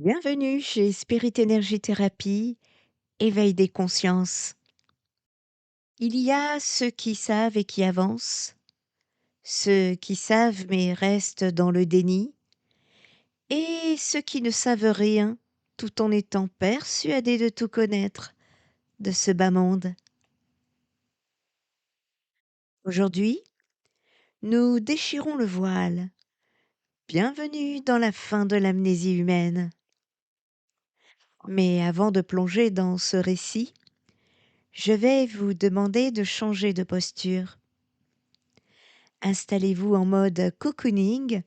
Bienvenue chez Spirit Energy Therapy, éveil des consciences. Il y a ceux qui savent et qui avancent, ceux qui savent mais restent dans le déni, et ceux qui ne savent rien tout en étant persuadés de tout connaître de ce bas monde. Aujourd'hui, nous déchirons le voile. Bienvenue dans la fin de l'amnésie humaine. Mais avant de plonger dans ce récit, je vais vous demander de changer de posture. Installez-vous en mode cocooning,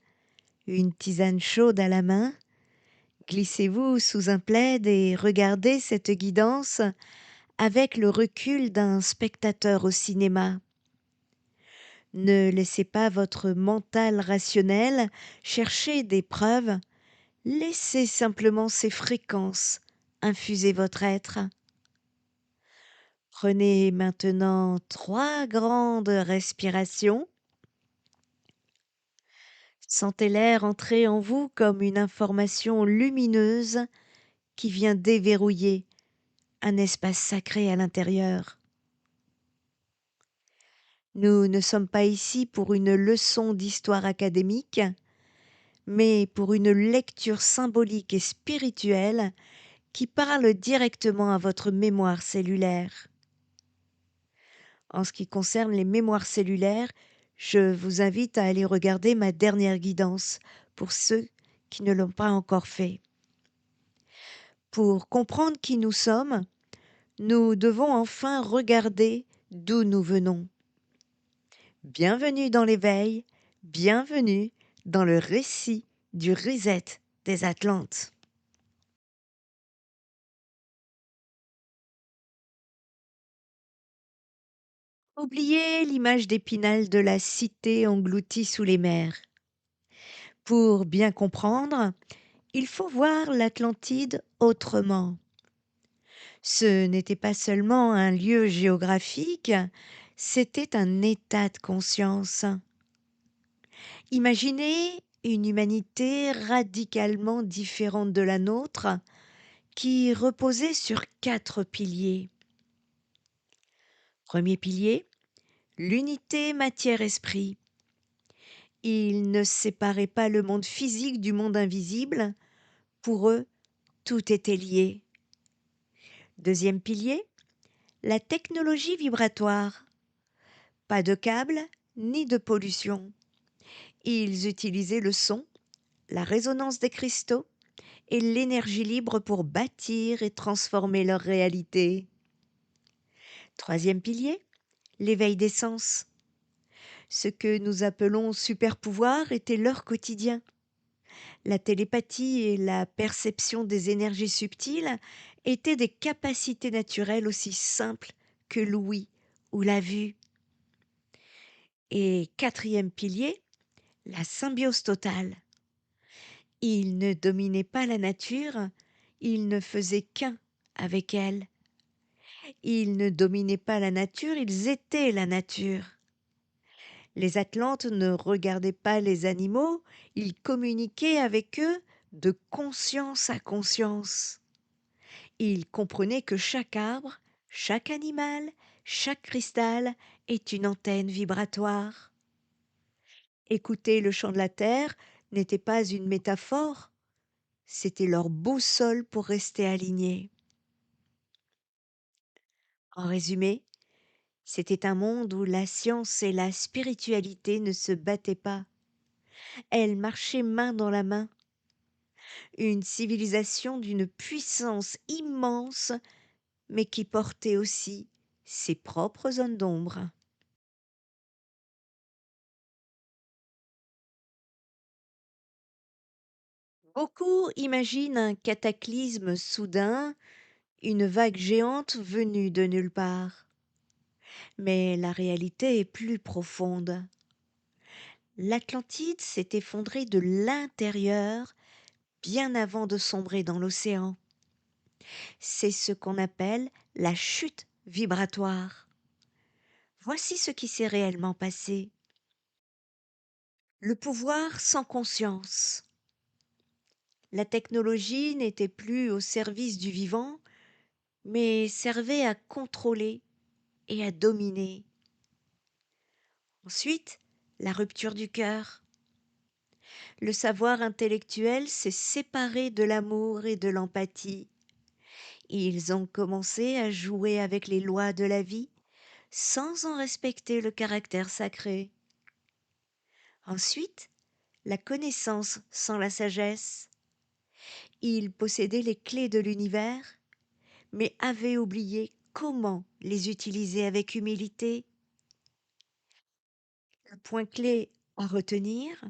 une tisane chaude à la main, glissez-vous sous un plaid et regardez cette guidance avec le recul d'un spectateur au cinéma. Ne laissez pas votre mental rationnel chercher des preuves, laissez simplement ces fréquences infuser votre être. Prenez maintenant 3 grandes respirations. Sentez l'air entrer en vous comme une information lumineuse qui vient déverrouiller un espace sacré à l'intérieur. Nous ne sommes pas ici pour une leçon d'histoire académique, mais pour une lecture symbolique et spirituelle qui parle directement à votre mémoire cellulaire. En ce qui concerne les mémoires cellulaires, je vous invite à aller regarder ma dernière guidance pour ceux qui ne l'ont pas encore fait. Pour comprendre qui nous sommes, nous devons enfin regarder d'où nous venons. Bienvenue dans l'éveil, bienvenue dans le récit du reset des Atlantes. Oubliez l'image d'Épinal de la cité engloutie sous les mers. Pour bien comprendre, il faut voir l'Atlantide autrement. Ce n'était pas seulement un lieu géographique, c'était un état de conscience. Imaginez une humanité radicalement différente de la nôtre, qui reposait sur 4 piliers. Premier pilier, l'unité matière-esprit. Ils ne séparaient pas le monde physique du monde invisible. Pour eux, tout était lié. Deuxième pilier, la technologie vibratoire. Pas de câbles ni de pollution. Ils utilisaient le son, la résonance des cristaux et l'énergie libre pour bâtir et transformer leur réalité. Troisième pilier, l'éveil des sens. Ce que nous appelons super-pouvoir était leur quotidien. La télépathie et la perception des énergies subtiles étaient des capacités naturelles aussi simples que l'ouïe ou la vue. Et quatrième pilier, la symbiose totale. Ils ne dominaient pas la nature, ils ne faisaient qu'un avec elle. Ils ne dominaient pas la nature, ils étaient la nature. Les Atlantes ne regardaient pas les animaux, ils communiquaient avec eux de conscience à conscience. Ils comprenaient que chaque arbre, chaque animal, chaque cristal est une antenne vibratoire. Écouter le chant de la terre n'était pas une métaphore, c'était leur boussole pour rester alignés. En résumé, c'était un monde où la science et la spiritualité ne se battaient pas. Elles marchaient main dans la main. Une civilisation d'une puissance immense, mais qui portait aussi ses propres zones d'ombre. Beaucoup imaginent un cataclysme soudain, une vague géante venue de nulle part. Mais la réalité est plus profonde. L'Atlantide s'est effondrée de l'intérieur bien avant de sombrer dans l'océan. C'est ce qu'on appelle la chute vibratoire. Voici ce qui s'est réellement passé. Le pouvoir sans conscience, La technologie n'était plus au service du vivant, mais servait à contrôler et à dominer. Ensuite, la rupture du cœur. Le savoir intellectuel s'est séparé de l'amour et de l'empathie. Ils ont commencé à jouer avec les lois de la vie sans en respecter le caractère sacré. Ensuite, la connaissance sans la sagesse. Ils possédaient les clés de l'univers, mais avaient oublié comment les utiliser avec humilité. Le point clé à retenir,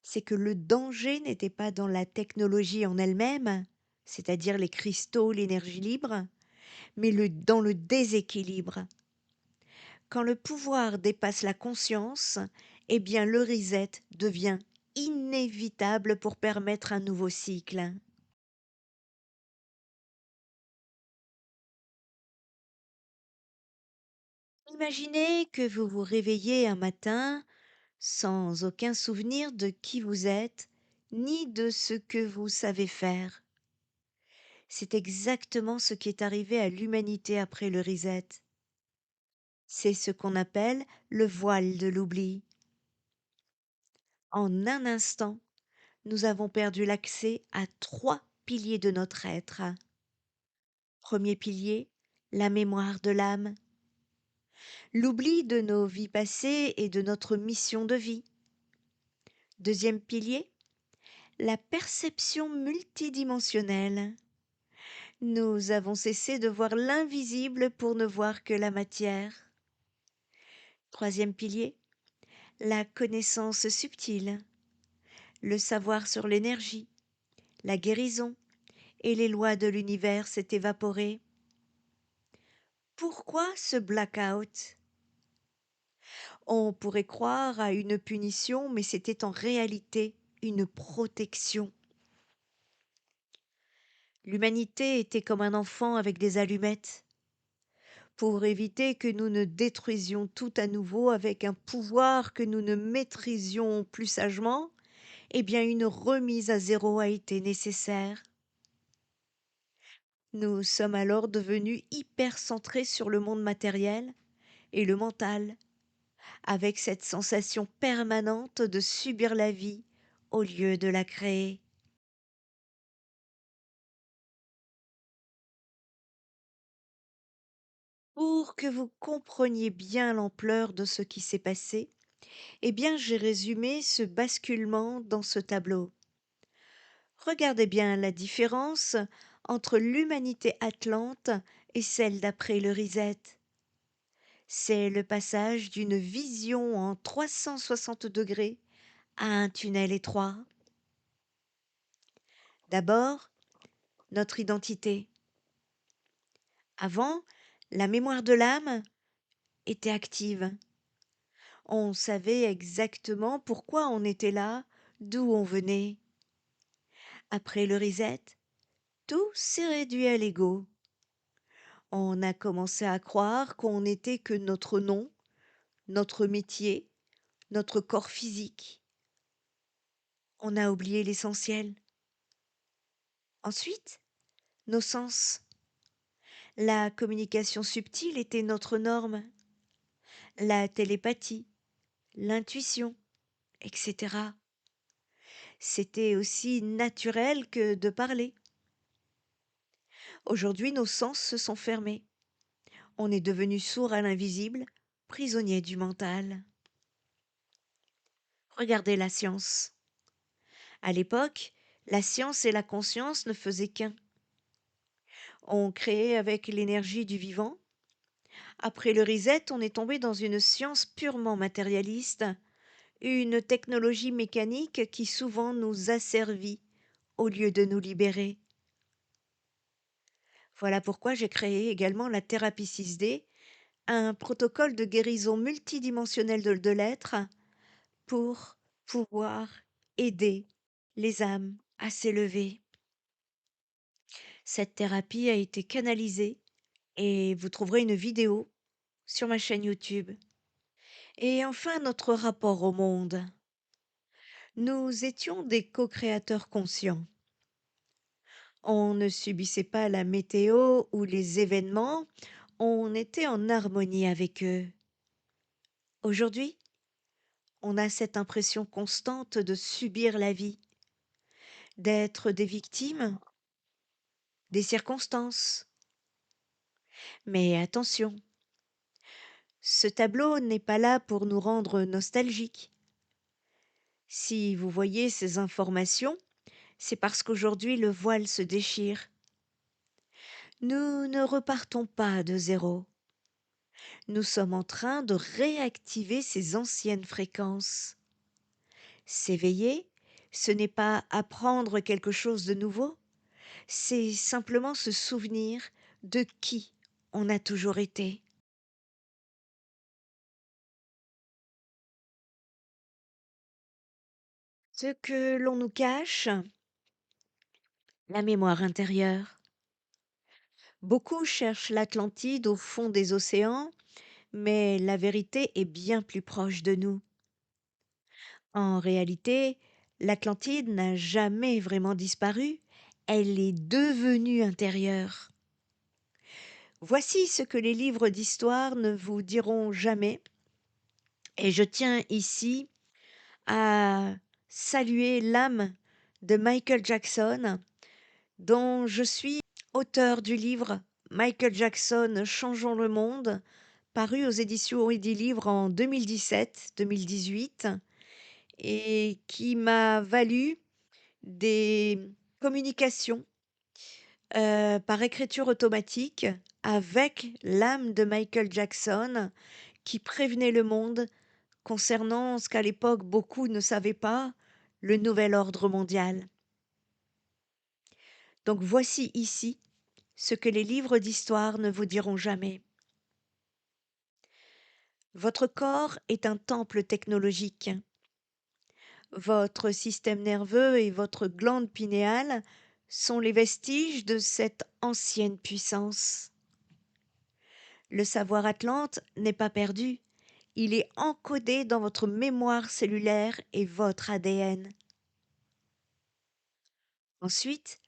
c'est que le danger n'était pas dans la technologie en elle-même, c'est-à-dire les cristaux, l'énergie libre, mais dans le déséquilibre. Quand le pouvoir dépasse la conscience, eh bien le reset devient inévitable pour permettre un nouveau cycle. Imaginez que vous vous réveillez un matin sans aucun souvenir de qui vous êtes, ni de ce que vous savez faire. C'est exactement ce qui est arrivé à l'humanité après le reset. C'est ce qu'on appelle le voile de l'oubli. En un instant, nous avons perdu l'accès à trois piliers de notre être. Premier pilier, la mémoire de l'âme, l'oubli de nos vies passées et de notre mission de vie. Deuxième pilier, la perception multidimensionnelle. Nous avons cessé de voir l'invisible pour ne voir que la matière. Troisième pilier, la connaissance subtile, le savoir sur l'énergie, la guérison et les lois de l'univers s'est évaporé. Pourquoi ce blackout? On pourrait croire à une punition, mais c'était en réalité une protection. L'humanité était comme un enfant avec des allumettes, pour éviter que nous ne détruisions tout à nouveau avec un pouvoir que nous ne maîtrisions plus sagement. Eh bien, une remise à zéro a été nécessaire. Nous sommes alors devenus hyper centrés sur le monde matériel et le mental, avec cette sensation permanente de subir la vie au lieu de la créer. Pour que vous compreniez bien l'ampleur de ce qui s'est passé, eh bien j'ai résumé ce basculement dans ce tableau. Regardez bien la différence entre l'humanité atlante et celle d'après le reset. C'est le passage d'une vision en 360 degrés à un tunnel étroit. D'abord, notre identité. Avant, la mémoire de l'âme était active. On savait exactement pourquoi on était là, d'où on venait. Après le reset, tout s'est réduit à l'ego. On a commencé à croire qu'on n'était que notre nom, notre métier, notre corps physique. On a oublié l'essentiel. Ensuite, nos sens. La communication subtile était notre norme. La télépathie, l'intuition, etc. C'était aussi naturel que de parler. Aujourd'hui, nos sens se sont fermés. On est devenu sourd à l'invisible, prisonnier du mental. Regardez la science. À l'époque, la science et la conscience ne faisaient qu'un. On créait avec l'énergie du vivant. Après le reset, on est tombé dans une science purement matérialiste, une technologie mécanique qui souvent nous asservit au lieu de nous libérer. Voilà pourquoi j'ai créé également la thérapie 6D, un protocole de guérison multidimensionnelle de l'être pour pouvoir aider les âmes à s'élever. Cette thérapie a été canalisée et vous trouverez une vidéo sur ma chaîne YouTube. Et enfin, notre rapport au monde. Nous étions des co-créateurs conscients. On ne subissait pas la météo ou les événements, on était en harmonie avec eux. Aujourd'hui, on a cette impression constante de subir la vie, d'être des victimes des circonstances. Mais attention, ce tableau n'est pas là pour nous rendre nostalgiques. Si vous voyez ces informations, c'est parce qu'aujourd'hui le voile se déchire. Nous ne repartons pas de zéro. Nous sommes en train de réactiver ces anciennes fréquences. S'éveiller, ce n'est pas apprendre quelque chose de nouveau, c'est simplement se souvenir de qui on a toujours été. Ce que l'on nous cache, la mémoire intérieure. Beaucoup cherchent l'Atlantide au fond des océans, mais la vérité est bien plus proche de nous. En réalité, l'Atlantide n'a jamais vraiment disparu, elle est devenue intérieure. Voici ce que les livres d'histoire ne vous diront jamais, et je tiens ici à saluer l'âme de Michael Jackson, dont je suis auteur du livre Michael Jackson, Changeons le monde, paru aux éditions Eddy Livre en 2017-2018 et qui m'a valu des communications par écriture automatique avec l'âme de Michael Jackson qui prévenait le monde concernant ce qu'à l'époque beaucoup ne savaient pas, le nouvel ordre mondial. Donc voici ici ce que les livres d'histoire ne vous diront jamais. Votre corps est un temple technologique. Votre système nerveux et votre glande pinéale sont les vestiges de cette ancienne puissance. Le savoir atlante n'est pas perdu, il est encodé dans votre mémoire cellulaire et votre ADN. Ensuite,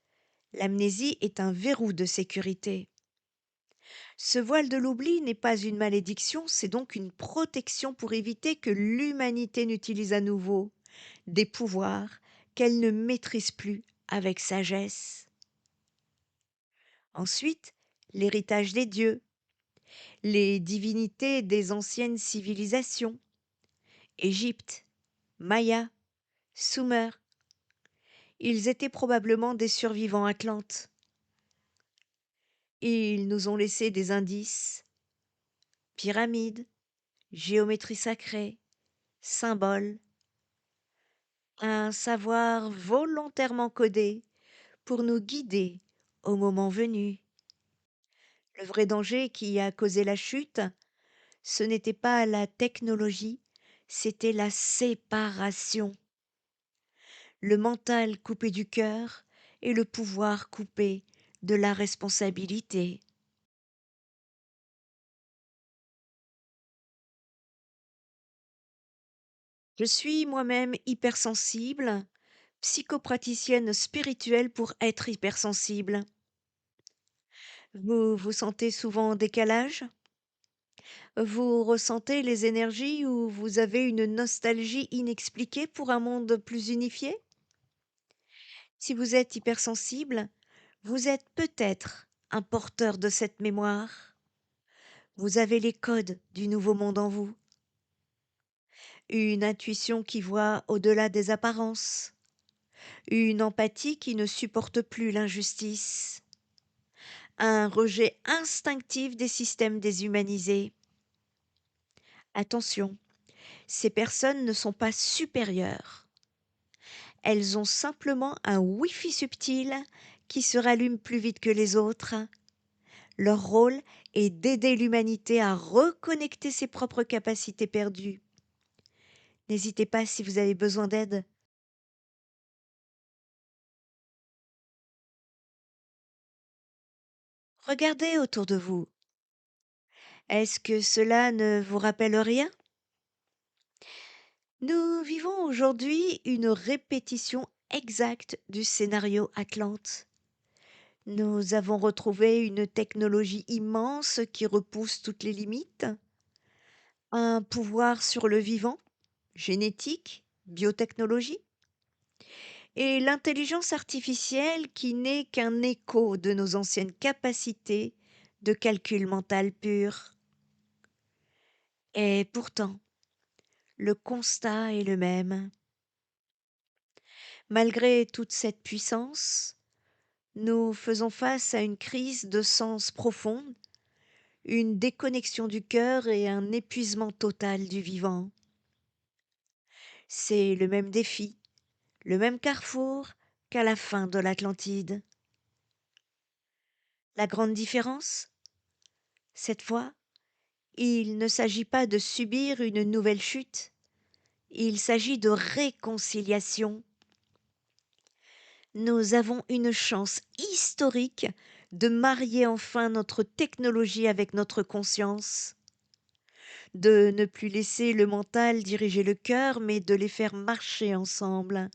l'amnésie est un verrou de sécurité. Ce voile de l'oubli n'est pas une malédiction, c'est donc une protection pour éviter que l'humanité n'utilise à nouveau des pouvoirs qu'elle ne maîtrise plus avec sagesse. Ensuite, l'héritage des dieux, les divinités des anciennes civilisations, Égypte, Maya, Sumer, ils étaient probablement des survivants atlantes. Ils nous ont laissé des indices, pyramides, géométrie sacrée, symboles, un savoir volontairement codé pour nous guider au moment venu. Le vrai danger qui a causé la chute, ce n'était pas la technologie, c'était la séparation. Le mental coupé du cœur et le pouvoir coupé de la responsabilité. Je suis moi-même hypersensible, psychopraticienne spirituelle pour être hypersensible. Vous vous sentez souvent en décalage? Vous ressentez les énergies ou vous avez une nostalgie inexpliquée pour un monde plus unifié? Si vous êtes hypersensible, vous êtes peut-être un porteur de cette mémoire. Vous avez les codes du nouveau monde en vous. Une intuition qui voit au-delà des apparences. Une empathie qui ne supporte plus l'injustice. Un rejet instinctif des systèmes déshumanisés. Attention, ces personnes ne sont pas supérieures. Elles ont simplement un Wi-Fi subtil qui se rallume plus vite que les autres. Leur rôle est d'aider l'humanité à reconnecter ses propres capacités perdues. N'hésitez pas si vous avez besoin d'aide. Regardez autour de vous. Est-ce que cela ne vous rappelle rien? Nous vivons aujourd'hui une répétition exacte du scénario Atlante. Nous avons retrouvé une technologie immense qui repousse toutes les limites, un pouvoir sur le vivant, génétique, biotechnologie, et l'intelligence artificielle qui n'est qu'un écho de nos anciennes capacités de calcul mental pur. Et pourtant, le constat est le même. Malgré toute cette puissance, nous faisons face à une crise de sens profonde, une déconnexion du cœur et un épuisement total du vivant. C'est le même défi, le même carrefour qu'à la fin de l'Atlantide. La grande différence, cette fois, il ne s'agit pas de subir une nouvelle chute, il s'agit de réconciliation. Nous avons une chance historique de marier enfin notre technologie avec notre conscience, de ne plus laisser le mental diriger le cœur, mais de les faire marcher ensemble.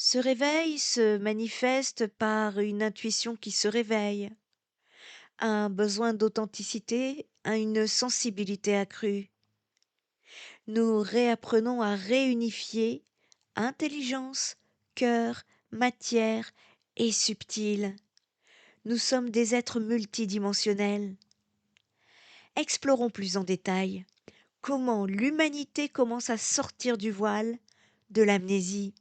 Ce réveil se manifeste par une intuition qui se réveille, un besoin d'authenticité, une sensibilité accrue. Nous réapprenons à réunifier intelligence, cœur, matière et subtil. Nous sommes des êtres multidimensionnels. Explorons plus en détail comment l'humanité commence à sortir du voile, de l'amnésie,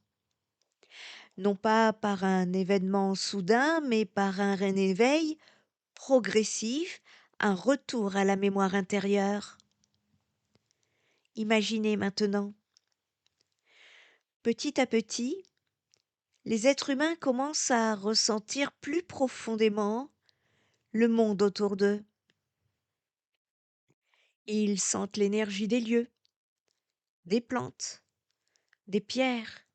non pas par un événement soudain, mais par un éveil progressif, un retour à la mémoire intérieure. Imaginez maintenant, petit à petit, les êtres humains commencent à ressentir plus profondément le monde autour d'eux. Ils sentent l'énergie des lieux, des plantes, des pierres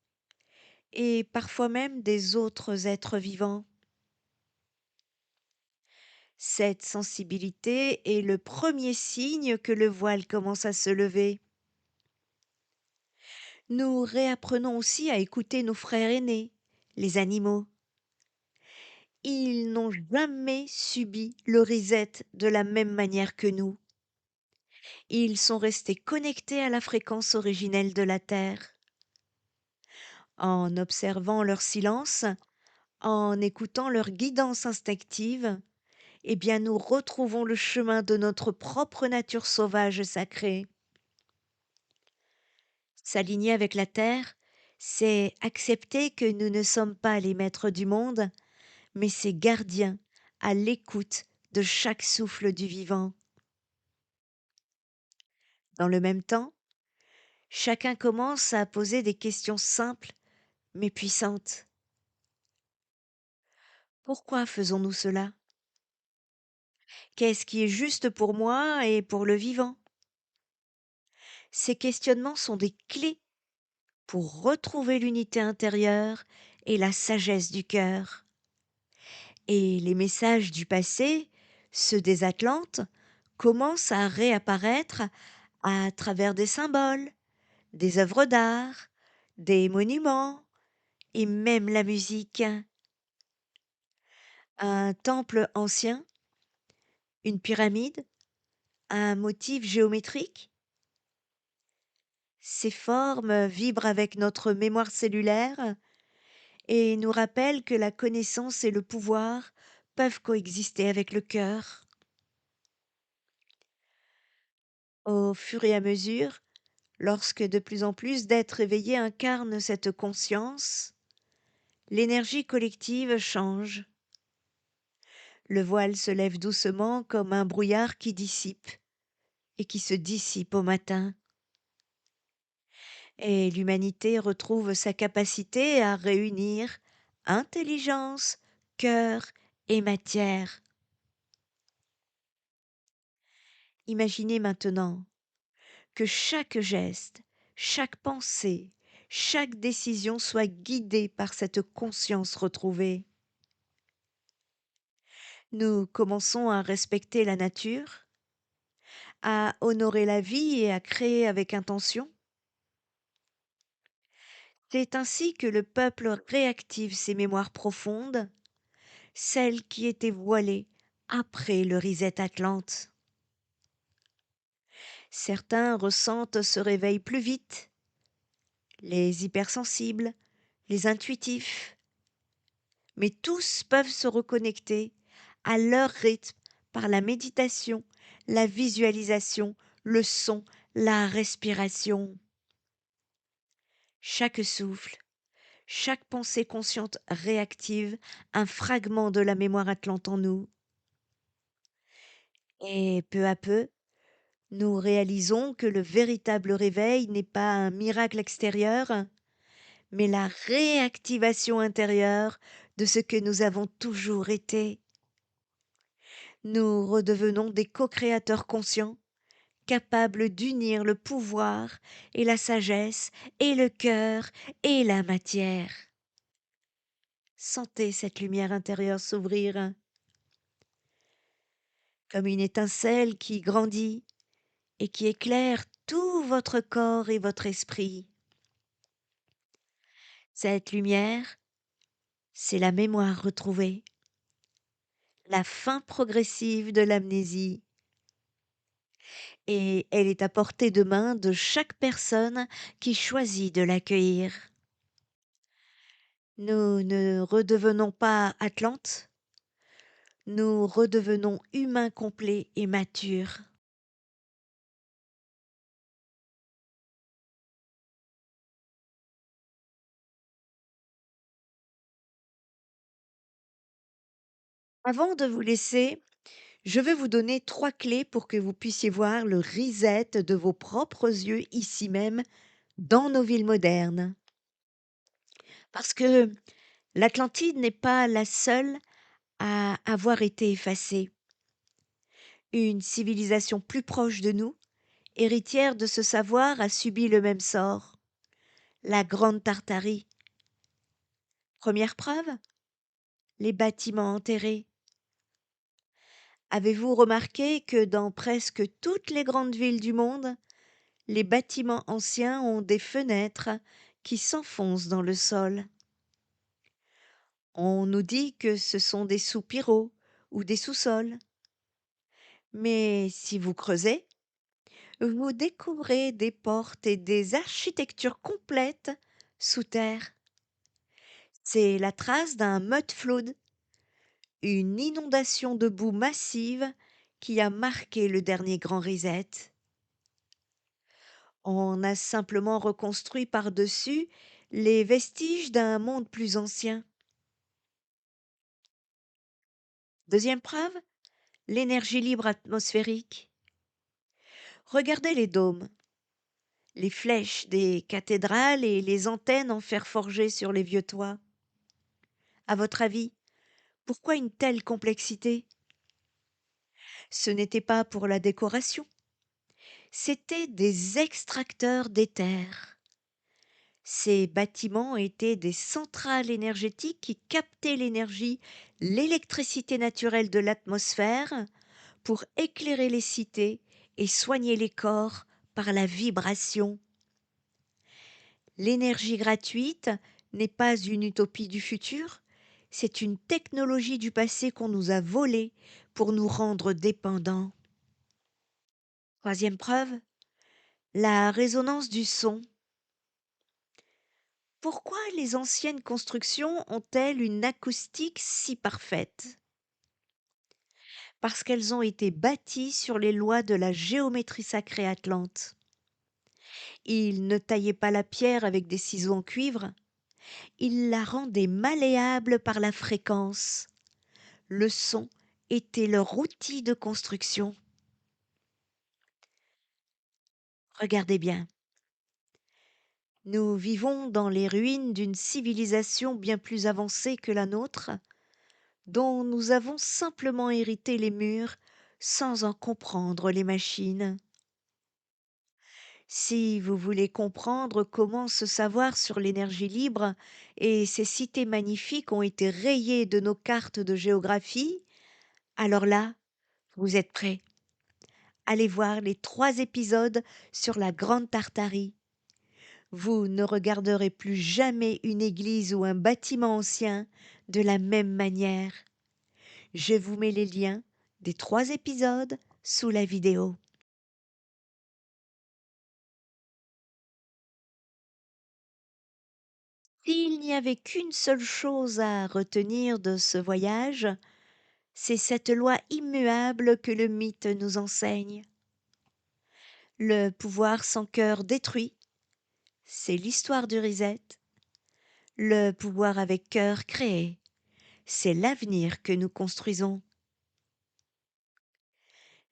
et parfois même des autres êtres vivants. Cette sensibilité est le premier signe que le voile commence à se lever. Nous réapprenons aussi à écouter nos frères aînés, les animaux. Ils n'ont jamais subi le reset de la même manière que nous. Ils sont restés connectés à la fréquence originelle de la Terre. En observant leur silence, en écoutant leur guidance instinctive, eh bien nous retrouvons le chemin de notre propre nature sauvage sacrée. S'aligner avec la Terre, c'est accepter que nous ne sommes pas les maîtres du monde, mais ses gardiens à l'écoute de chaque souffle du vivant. Dans le même temps, chacun commence à poser des questions simples mais puissantes. Pourquoi faisons-nous cela? Qu'est-ce qui est juste pour moi et pour le vivant? Ces questionnements sont des clés pour retrouver l'unité intérieure et la sagesse du cœur. Et les messages du passé, ceux des Atlantes, commencent à réapparaître à travers des symboles, des œuvres d'art, des monuments et même la musique. Un temple ancien, une pyramide, un motif géométrique. Ces formes vibrent avec notre mémoire cellulaire et nous rappellent que la connaissance et le pouvoir peuvent coexister avec le cœur. Au fur et à mesure, lorsque de plus en plus d'êtres éveillés incarnent cette conscience, l'énergie collective change. Le voile se lève doucement comme un brouillard qui dissipe et qui se dissipe au matin. Et l'humanité retrouve sa capacité à réunir intelligence, cœur et matière. Imaginez maintenant que chaque geste, chaque pensée, chaque décision soit guidée par cette conscience retrouvée. Nous commençons à respecter la nature, à honorer la vie et à créer avec intention. C'est ainsi que le peuple réactive ses mémoires profondes, celles qui étaient voilées après le reset Atlante. Certains ressentent ce réveil plus vite, les hypersensibles, les intuitifs, mais tous peuvent se reconnecter à leur rythme par la méditation, la visualisation, le son, la respiration. Chaque souffle, chaque pensée consciente réactive un fragment de la mémoire atlante en nous. Et peu à peu, nous réalisons que le véritable réveil n'est pas un miracle extérieur, mais la réactivation intérieure de ce que nous avons toujours été. Nous redevenons des co-créateurs conscients, capables d'unir le pouvoir et la sagesse et le cœur et la matière. Sentez cette lumière intérieure s'ouvrir comme une étincelle qui grandit et qui éclaire tout votre corps et votre esprit. Cette lumière, c'est la mémoire retrouvée, la fin progressive de l'amnésie, et elle est à portée de main de chaque personne qui choisit de l'accueillir. Nous ne redevenons pas Atlantes, nous redevenons humains complets et matures. Avant de vous laisser, je vais vous donner 3 clés pour que vous puissiez voir le reset de vos propres yeux ici même, dans nos villes modernes. Parce que l'Atlantide n'est pas la seule à avoir été effacée. Une civilisation plus proche de nous, héritière de ce savoir, a subi le même sort. La Grande Tartarie. Première preuve, les bâtiments enterrés. Avez-vous remarqué que dans presque toutes les grandes villes du monde, les bâtiments anciens ont des fenêtres qui s'enfoncent dans le sol? On nous dit que ce sont des soupiraux ou des sous-sols. Mais si vous creusez, vous découvrez des portes et des architectures complètes sous terre. C'est la trace d'un mud flood, une inondation de boue massive qui a marqué le dernier grand reset. On a simplement reconstruit par-dessus les vestiges d'un monde plus ancien. Deuxième preuve, l'énergie libre atmosphérique. Regardez les dômes, les flèches des cathédrales et les antennes en fer forgé sur les vieux toits. À votre avis, pourquoi une telle complexité? Ce n'était pas pour la décoration, c'étaient des extracteurs d'éther. Ces bâtiments étaient des centrales énergétiques qui captaient l'énergie, l'électricité naturelle de l'atmosphère pour éclairer les cités et soigner les corps par la vibration. L'énergie gratuite n'est pas une utopie du futur, c'est une technologie du passé qu'on nous a volée pour nous rendre dépendants. Troisième preuve, la résonance du son. Pourquoi les anciennes constructions ont-elles une acoustique si parfaite? Parce qu'elles ont été bâties sur les lois de la géométrie sacrée atlante. Ils ne taillaient pas la pierre avec des ciseaux en cuivre, ils la rendaient malléable par la fréquence. Le son était leur outil de construction. Regardez bien, nous vivons dans les ruines d'une civilisation bien plus avancée que la nôtre, dont nous avons simplement hérité les murs sans en comprendre les machines. Si vous voulez comprendre comment ce savoir sur l'énergie libre et ces cités magnifiques ont été rayées de nos cartes de géographie, Alors là, vous êtes prêts? Allez voir les 3 épisodes sur la Grande Tartarie. Vous ne regarderez plus jamais une église ou un bâtiment ancien de la même manière. Je vous mets les liens des 3 épisodes sous la vidéo. S'il n'y avait qu'une seule chose à retenir de ce voyage, c'est cette loi immuable que le mythe nous enseigne. Le pouvoir sans cœur détruit, c'est l'histoire du reset. Le pouvoir avec cœur créé, c'est l'avenir que nous construisons.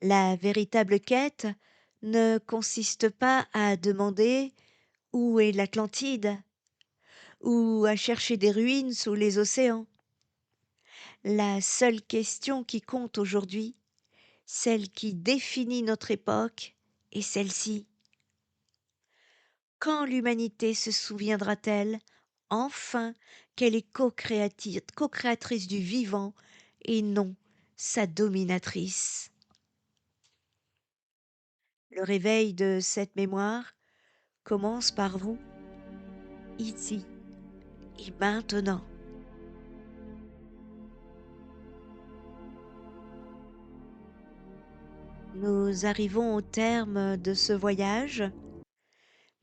La véritable quête ne consiste pas à demander où est l'Atlantide ou à chercher des ruines sous les océans. La seule question qui compte aujourd'hui, celle qui définit notre époque, est celle-ci. Quand l'humanité se souviendra-t-elle enfin qu'elle est co-créatrice du vivant et non sa dominatrice? Le réveil de cette mémoire commence par vous, ici et maintenant. Nous arrivons au terme de ce voyage,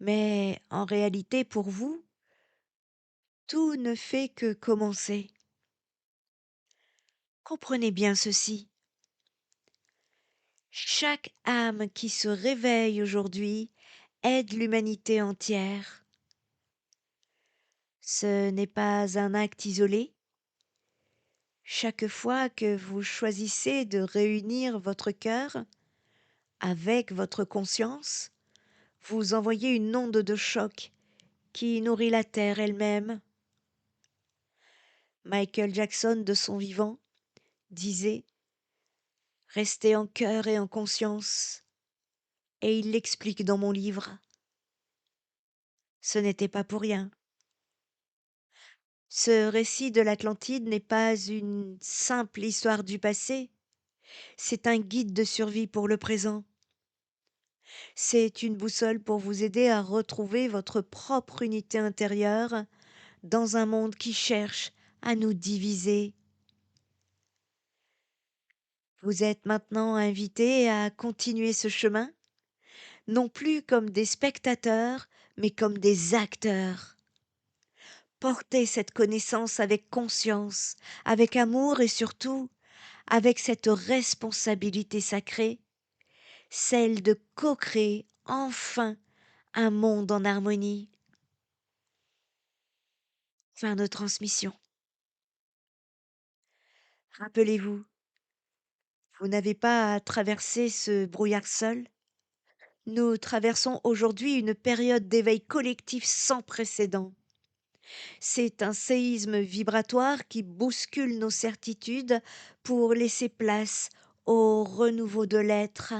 mais en réalité pour vous, tout ne fait que commencer. Comprenez bien ceci. Chaque âme qui se réveille aujourd'hui aide l'humanité entière. Ce n'est pas un acte isolé. Chaque fois que vous choisissez de réunir votre cœur avec votre conscience, vous envoyez une onde de choc qui nourrit la terre elle-même. Michael Jackson, de son vivant, disait « Restez en cœur et en conscience », et il l'explique dans mon livre. Ce n'était pas pour rien. Ce récit de l'Atlantide n'est pas une simple histoire du passé, c'est un guide de survie pour le présent. C'est une boussole pour vous aider à retrouver votre propre unité intérieure dans un monde qui cherche à nous diviser. Vous êtes maintenant invités à continuer ce chemin, non plus comme des spectateurs, mais comme des acteurs. Portez cette connaissance avec conscience, avec amour et surtout avec cette responsabilité sacrée, celle de co-créer enfin un monde en harmonie. Fin de transmission. Rappelez-vous, vous n'avez pas à traverser ce brouillard seul. Nous traversons aujourd'hui une période d'éveil collectif sans précédent. C'est un séisme vibratoire qui bouscule nos certitudes pour laisser place au renouveau de l'être.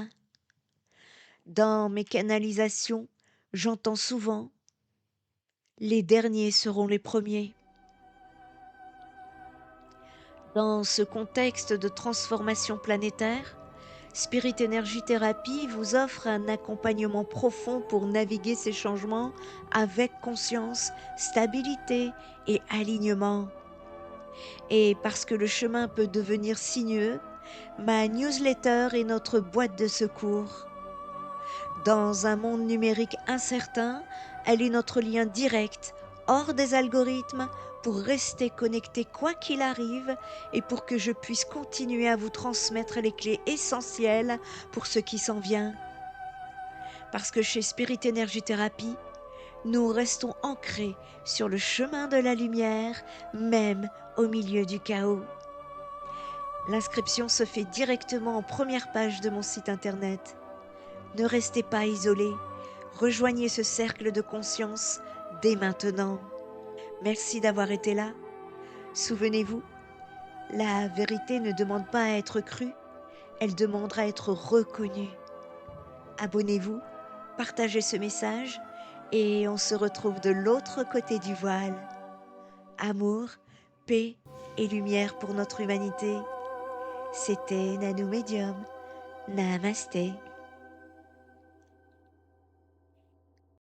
Dans mes canalisations, j'entends souvent « les derniers seront les premiers ». Dans ce contexte de transformation planétaire, Spirit Energy Therapy vous offre un accompagnement profond pour naviguer ces changements avec conscience, stabilité et alignement. Et parce que le chemin peut devenir sinueux, ma newsletter est notre boîte de secours. Dans un monde numérique incertain, elle est notre lien direct, hors des algorithmes, pour rester connecté quoi qu'il arrive et pour que je puisse continuer à vous transmettre les clés essentielles pour ce qui s'en vient. Parce que chez Spirit Energy Therapy, nous restons ancrés sur le chemin de la lumière, même au milieu du chaos. L'inscription se fait directement en première page de mon site internet. Ne restez pas isolés, rejoignez ce cercle de conscience dès maintenant. Merci d'avoir été là. Souvenez-vous, la vérité ne demande pas à être crue, elle demandera à être reconnue. Abonnez-vous, partagez ce message et on se retrouve de l'autre côté du voile. Amour, paix et lumière pour notre humanité. C'était Nano Medium. Namasté.